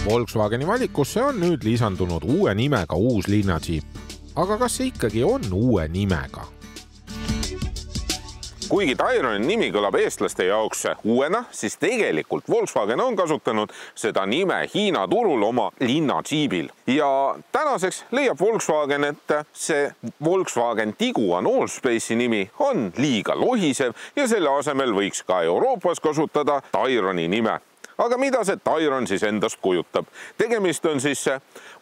Volkswageni valikusse on nüüd lisandunud uue nimega uus linnajiip. Aga kas see ikkagi on uue nimega? Kuigi Tyroni nimi kõlab eestlaste jaoks uuena, siis tegelikult Volkswagen on kasutanud seda nime Hiina turul oma linnajiibil. Ja tänaseks leiab Volkswagen, et see Volkswagen Tiguan Allspace'i nimi on liiga lohisev ja selle asemel võiks ka Euroopas kasutada Tyroni nime. Aga mida see Tyron siis endast kujutab? Tegemist on siis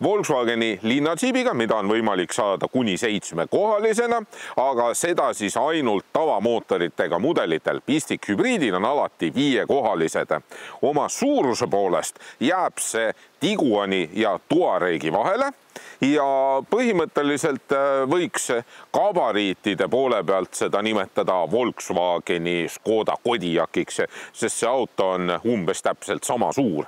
Volkswageni linnajiibiga, mida on võimalik saada kuni 7-kohalisena, aga seda siis ainult tavamootoritega mudelitel. Pistik-hübriidid on alati 5-kohalised. Oma suuruse poolest jääb see Tiguani ja Tuaregi vahele ja põhimõtteliselt võiks gabariitide poole pealt seda nimetada Volkswageni Škoda Kodiakiks, sest see auto on umbes täpselt sama suur.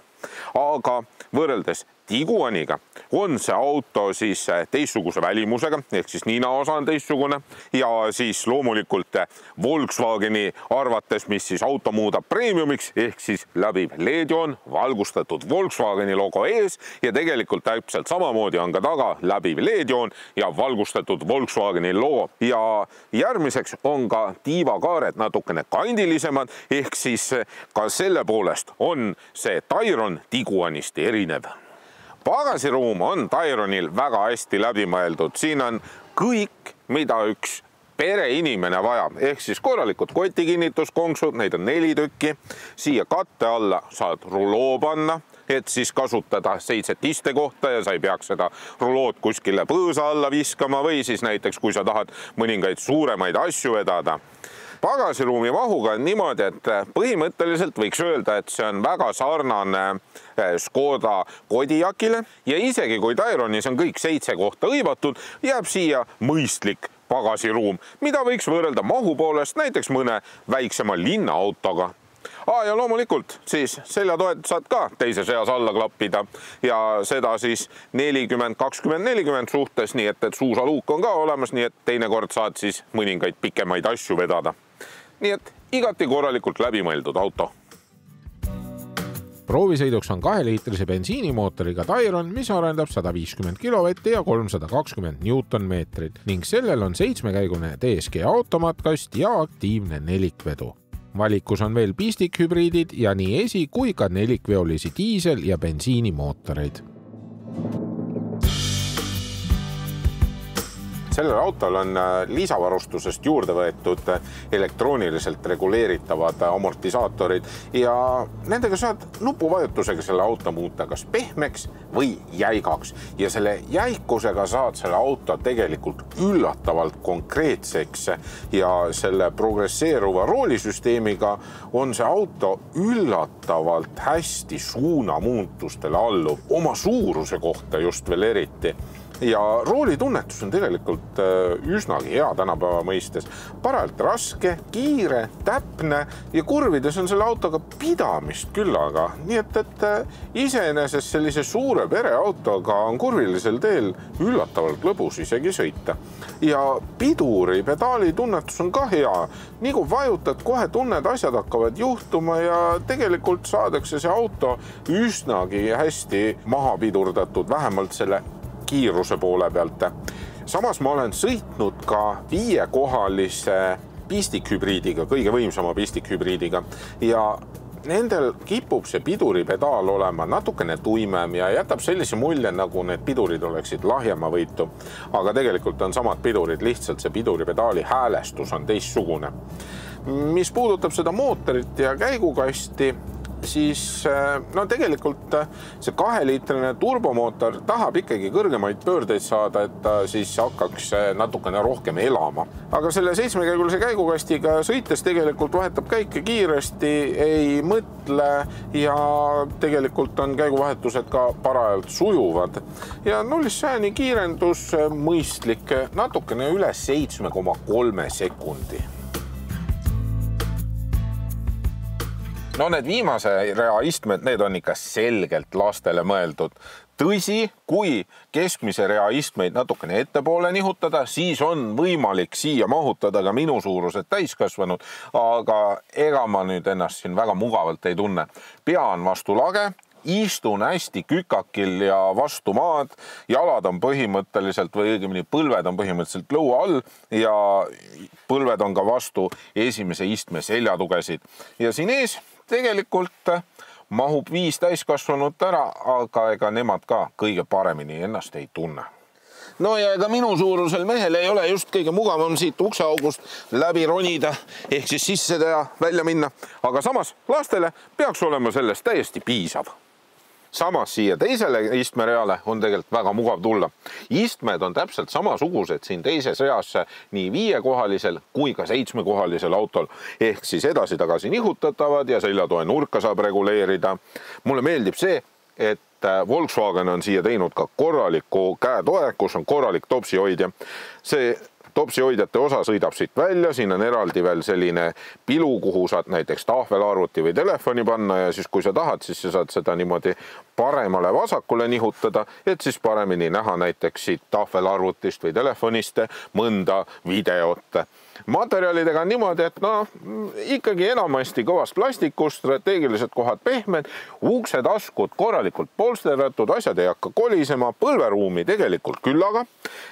Aga võrreldes Tiguaniga on see auto siis teistsuguse välimusega, ehk siis ninaosa on teistsugune ja siis loomulikult Volkswageni arvates, mis siis auto muudab premiumiks, ehk siis läbib LED-joon, valgustatud Volkswageni logo ees ja tegelikult täpselt samamoodi on ka taga läbiv LED-joon ja valgustatud Volkswageni logo. Ja järgmiseks on ka tiivakaared natukene kandilisemad, ehk siis ka selle poolest on see Tyron Tiguanist erinev. Pagasiruum on Tyronil väga hästi läbi mõeldud. Siin on kõik, mida üks pereinimene vajab, ehk siis korralikud kotikinnituskonksud, neid on 4 tükki. Siia katte alla saad ruloo panna, et siis kasutada 7 istekohta ja sa ei peaks seda rulood kuskile põõsa alla viskama või siis näiteks, kui sa tahad mõningaid suuremaid asju vedada. Pagasiruumi mahuga on niimoodi, et põhimõtteliselt võiks öelda, et see on väga sarnane Škoda Kodiakile ja isegi kui Tyronis on kõik 7 kohta hõivatud, jääb siia mõistlik pagasiruum, mida võiks võrrelda mahu poolest näiteks mõne väiksema linnaautoga. Ja loomulikult siis seljatoet saad ka teises eas alla klappida ja seda siis 40-20-40 suhtes, nii et suusaluuk on ka olemas, nii et teinekord saad siis mõningaid pikemaid asju vedada. Nii et igati korralikult läbimõeldud auto. Proovisõiduks on 2-liitrise bensiinimootoriga Tyron, mis arendab 150 kilovatti ja 320 newtonmeetrit ning sellel on 7-käigune DSG automaatkast ja aktiivne nelikvedu. Valikus on veel pistik-hübriidid ja nii esi- kui ka nelikveolisi diisel- ja bensiinimootoreid. Sellel autol on lisavarustusest juurde võetud elektrooniliselt reguleeritavad amortisaatorid ja nendega saad nupuvajutusega selle auto muuta kas pehmeks või jäigaks. Ja selle jäikusega saad selle auto tegelikult üllatavalt konkreetseks ja selle progresseeruva roolisüsteemiga on see auto üllatavalt hästi suunamuutustele alluv, oma suuruse kohta just veel eriti. Ja roolitunnetus on tegelikult üsnagi hea tänapäeva mõistes. Paralt raske, kiire, täpne ja kurvides on selle autoga pidamist küllaga. Nii et iseenesest sellise suure pereautoga on kurvilisel teel üllatavalt lõbus isegi sõita. Ja piduri pedaali tunnetus on ka hea. Nii kui vajutad, kohe tunned, asjad hakkavad juhtuma ja tegelikult saadakse see auto üsnagi hästi maha pidurdatud, vähemalt selle kiiruse poole pealt. Samas ma olen sõitnud ka 5-kohalise pistik-hübriidiga, kõige võimsama pistik-hübriidiga ja nendel kipub see piduripedaal olema natukene tuimem ja jätab sellise mulje, nagu need pidurid oleksid lahjema võitu. Aga tegelikult on samad pidurid, lihtsalt see piduripedaali häälestus on teistsugune. Mis puudutab seda mootorit ja käigukasti, siis tegelikult see 2-liitrine turbomootor tahab ikkagi kõrgemaid pöördeid saada, et ta siis hakkaks natukene rohkem elama. Aga selle 7-käigulise käigukastiga sõites tegelikult vahetab käike kiiresti, ei mõtle ja tegelikult on käiguvahetused ka parajalt sujuvad. Ja 0-100 kiirendus mõistlik, natukene üle 7,3 sekundi. No need viimase rea istmed, need on ikka selgelt lastele mõeldud. Tõsi, kui keskmise rea istmeid natukene ettepoole nihutada, siis on võimalik siia mahutada ka minu suurused täiskasvanud, aga ega ma nüüd ennast siin väga mugavalt ei tunne. Pea on vastu lage, istun hästi kükakil ja vastu maad, jalad on põhimõtteliselt või õigemini põlved on põhimõtteliselt lõua all ja põlved on ka vastu esimese istme seljatugesid. Ja siin ees tegelikult mahub 5 täiskasvanut ära, aga ega nemad ka kõige paremini ennast ei tunne. No ja ega minu suurusel mehel ei ole just kõige mugavam siit ukseaugust läbi ronida, ehk siis sisse teha, välja minna, aga samas lastele peaks olema sellest täiesti piisav. Samas siia teisele istmereale on tegelikult väga mugav tulla. Istmed on täpselt samasugused siin teises reas nii 5-kohalisel kui ka 7-kohalisel autol. Ehk siis edasi-tagasi nihutatavad ja seljatoe nurka saab reguleerida. Mulle meeldib see, et Volkswagen on siia teinud ka korraliku käetoe, kus on korralik topsihoidja. See topsihoidjate osa sõidab siit välja, siin on eraldi veel selline pilu, kuhu saad näiteks tahvelarvuti või telefoni panna ja siis kui sa tahad, siis sa saad seda niimoodi paremale vasakule nihutada, et siis paremini näha näiteks siit tahvelarvutist või telefonist mõnda videot. Materjalidega on niimoodi, et ikkagi enamasti kõvast plastikust, strateegilised kohad pehmed, uksetaskud korralikult polsteratud, asjad ei hakka kolisema, põlveruumi tegelikult küllaga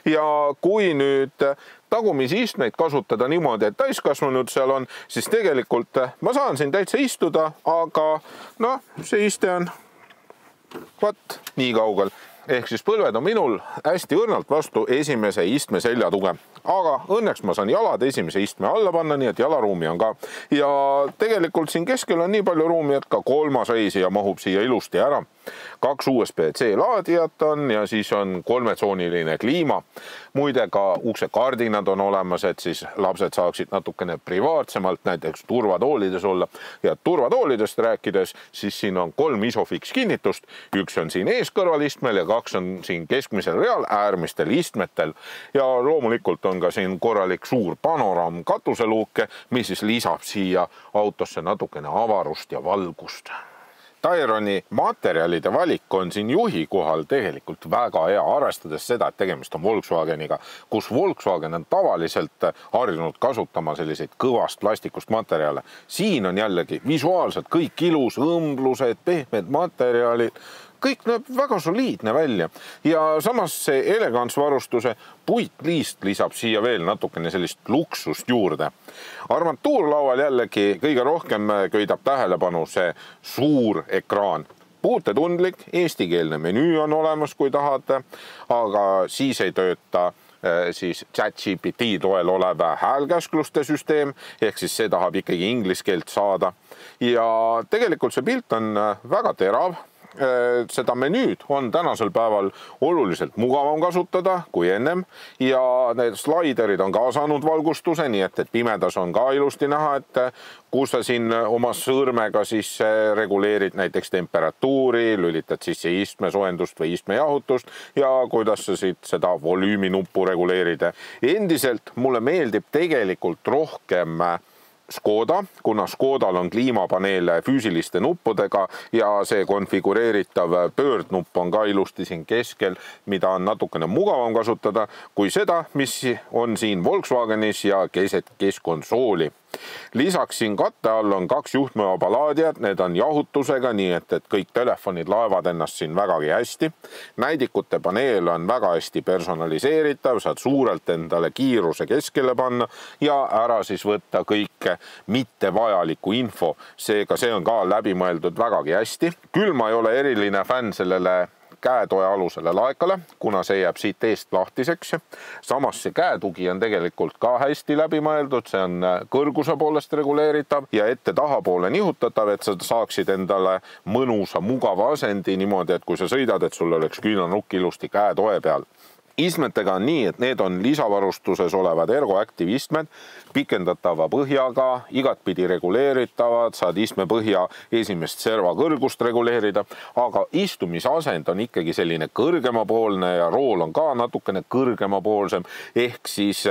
ja kui nüüd tagumisistmeid kasutada niimoodi, et täiskasvanud seal on, siis tegelikult ma saan siin täitsa istuda, aga see iste on nii kaugel. Ehk siis põlved on minul hästi õrnalt vastu esimese istme seljatuge. Aga õnneks ma saan jalad esimese istme alla panna, nii et jalaruumi on ka. Ja tegelikult siin keskel on nii palju ruumi, et ka 3. reisija mahub siia ilusti ära. 2 USB-C laadijat on ja siis on 3-tsooniline kliima. Muide ka uksekardinad on olemas, et siis lapsed saaksid natukene privaatsemalt näiteks turvatoolides olla. Ja turvatoolidest rääkides, siis siin on 3 Isofix kinnitust. 1 on siin ees kõrvalistmel ja 2 on siin keskmisel real äärmistel istmetel. Ja loomulikult on ka siin korralik suur panoraam katuseluuke, mis siis lisab siia autosse natukene avarust ja valgust. Tyroni materjalide valik on siin juhi kohal tegelikult väga hea, arvestades seda, et tegemist on Volkswageniga, kus Volkswagen on tavaliselt harjunud kasutama selliseid kõvast plastikust materjale. Siin on jällegi visuaalselt kõik ilus, õmblused, pehmed materjalid, kõik näeb väga soliidne välja ja samas see elegantsvarustuse puitliist lisab siia veel natukene sellist luksust juurde. Armatuurlaual jällegi kõige rohkem köidab tähelepanu see suur ekraan. Puutetundlik, eestikeelne menüü on olemas, kui tahate, aga siis ei tööta siis ChatGPT toel olev häälkäskluste süsteem, ehk siis see tahab ikkagi inglise keelt saada. Ja tegelikult see pilt on väga terav. Seda menüüd on tänasel päeval oluliselt mugavam kasutada kui ennem ja need slaiderid on ka saanud valgustuse, nii et pimedas on ka ilusti näha, et kus sa siin oma sõrmega siis reguleerid näiteks temperatuuri, lülitad sisse istmesoendust või istmejahutust ja kuidas sa siit seda volüüminuppu reguleerida. Endiselt mulle meeldib tegelikult rohkem Škoda, kuna Škodal on kliimapaneel füüsiliste nuppudega ja see konfigureeritav pöördnupp on ka ilusti siin keskel, mida on natukene mugavam kasutada kui seda, mis on siin Volkswagenis ja keset keskkonsooli. Lisaks siin katte all on 2 juhtmevaba laadijat, need on jahutusega, nii et kõik telefonid laevad ennast siin vägagi hästi. Näidikute paneel on väga hästi personaliseeritav, saad suurelt endale kiiruse keskele panna ja ära siis võtta kõik mittevajaliku info. Seega see on ka läbimõeldud vägagi hästi. Küll ma ei ole eriline fänn sellele käetoe alusele laekale, kuna see jääb siit eest lahtiseks. Samas see käetugi on tegelikult ka hästi läbimõeldud, see on kõrguse poolest reguleeritav ja ette tahapoole nihutatav, et sa saaksid endale mõnusa mugava asendi niimoodi, et kui sa sõidad, et sul oleks küünanukk ilusti käetoe peal. Istmetega on nii, et need on lisavarustuses olevad Ergoactive istmed, pikendatava põhjaga, igatpidi reguleeritavad, saad istme põhja esimest serva kõrgust reguleerida, aga istumisasend on ikkagi selline kõrgemapoolne ja rool on ka natukene kõrgemapoolsem, ehk siis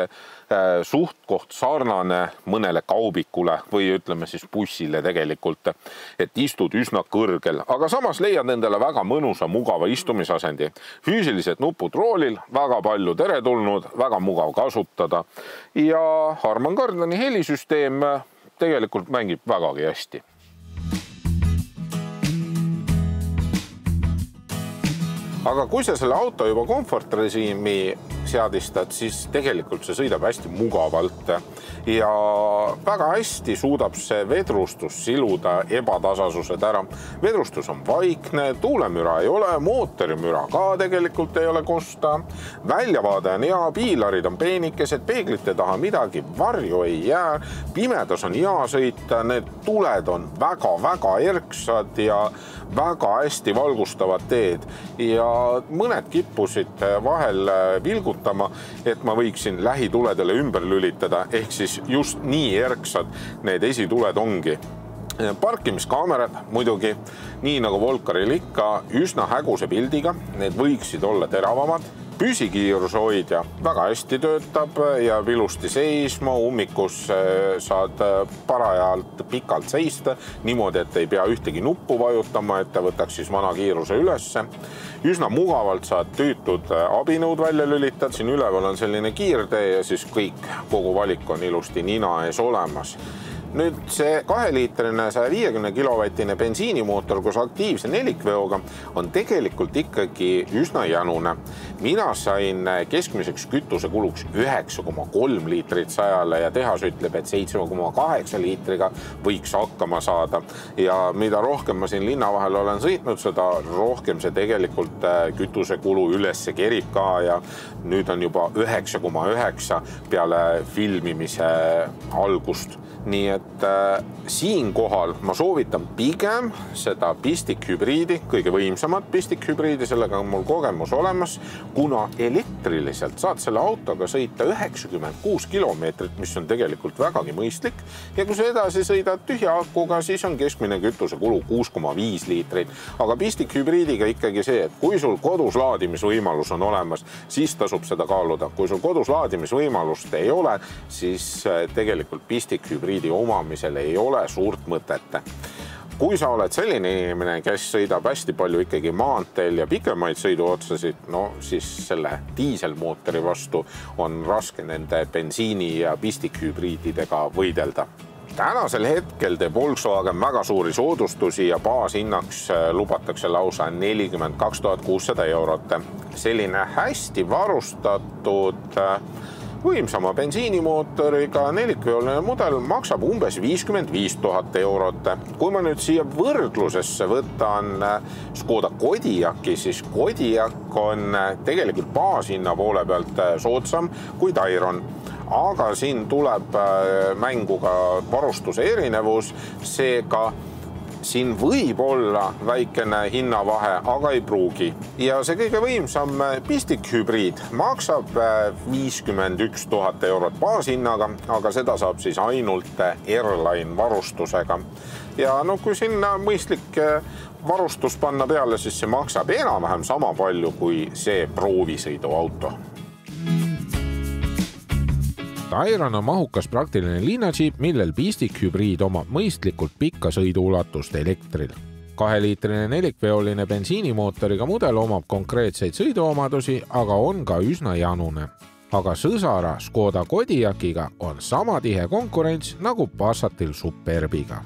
suht-koht sarnane mõnele kaubikule või ütleme siis bussile tegelikult, et istud üsna kõrgel, aga samas leiad endale väga mõnusa, mugava istumisasendi. Füüsilised nupud roolil, väga palju teretulnud, väga mugav kasutada ja Harman Kardoni helisüsteem tegelikult mängib vägagi hästi. Aga kui sa selle auto juba komfortrežiimi seadistad, siis tegelikult see sõidab hästi mugavalt ja väga hästi suudab see vedrustus siluda ebatasasused ära. Vedrustus on vaikne, tuulemüra ei ole, mootorimüra ka tegelikult ei ole kosta. Väljavaade on hea, piilarid on peenikesed, peeglite taha midagi varju ei jää, pimedas on hea sõita, need tuled on väga-väga erksad ja väga hästi valgustavad teed ja mõned kippusid vahel vilgutama, et ma võiksin lähituledele ümber lülitada, ehk siis just nii erksad need esituled ongi. Parkimiskaamerad muidugi, nii nagu Volkaril ikka, üsna häguse pildiga, need võiksid olla teravamad. Püsikiiruse hoidja väga hästi töötab ja ilusti seisma, ummikus saad parajalt pikalt seista, niimoodi, et ei pea ühtegi nuppu vajutama, et ta võtaks siis vana kiiruse ülesse. Üsna mugavalt saad tüütud abinõud välja lülitad, siin üleval on selline kiirtee ja siis kogu valik on ilusti nina ees olemas. Nüüd see 2-liitrine 150 kilovatine bensiinimootor koos aktiivse nelikveoga on tegelikult ikkagi üsna janune. Mina sain keskmiseks kütusekuluks 9,3 liitrit 100 ja tehas ütleb, et 7,8 liitriga võiks hakkama saada. Ja mida rohkem ma siin linna vahel olen sõitnud, seda rohkem see tegelikult kütusekulu ülesse kerib ka ja nüüd on juba 9,9 peale filmimise algust. Nii et siinkohal ma soovitan pigem seda pistikhübriidi, kõige võimsamat pistikhübriidi, sellega on mul kogemus olemas, kuna elektriliselt saad selle autoga sõita 96 kilomeetrit, mis on tegelikult vägagi mõistlik. Ja kui sa edasi sõidad tühja akuga, siis on keskmine kütusekulu 6,5 liitrit. Aga pistikhübriidiga ikkagi see, et kui sul kodus laadimisvõimalus on olemas, siis tasub seda kaaluda. Kui sul kodus laadimisvõimalust ei ole, siis tegelikult pistikhübriidi omamisel ei ole suurt mõtet. Kui sa oled selline inimene, kes sõidab hästi palju ikkagi maanteel ja pikemaid sõiduotsasid, siis selle diiselmootori vastu on raske nende bensiini- ja pistikhübriididega võidelda. Tänasel hetkel teeb Volkswagen väga suuri soodustusi ja baashinnaks lubatakse lausa 42 600 eurot. Selline hästi varustatud võimsama bensiinimootoriga nelikveoline mudel maksab umbes 55 000 eurot. Kui ma nüüd siia võrdlusesse võtan Škoda Kodiaqi, siis Kodiaq on tegelikult baashinna poole pealt soodsam kui Tayron. Aga siin tuleb mängu ka varustuse erinevus, seega siin võib olla väikene hinnavahe, aga ei pruugi. Ja see kõige võimsam pistikhübriid maksab 51 000 eurot baashinnaga, aga seda saab siis ainult Airline varustusega. Ja kui sinna mõistlik varustus panna peale, siis see maksab enam-vähem sama palju kui see proovisõiduauto. Tayron on mahukas praktiline linnadžiip, millel pistikhübriid omab mõistlikult pikka sõiduulatust elektril. 2-liitrine nelikveoline bensiinimootoriga mudel omab konkreetseid sõiduomadusi, aga on ka üsna janune. Aga sõsara Škoda Kodiaqiga on sama tihe konkurents nagu Passatil Superbiga.